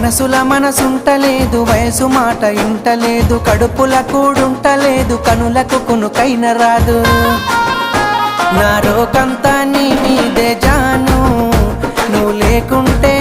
మనసుల మనసుంటలేదు, వయసు మాట ఇంటలేదు, కడుపుల కూడుంటలేదు, కనులకు కునుకైన రాదు. నా రోకంతా నీ మీదే జాను, నువ్వు లేకుంటే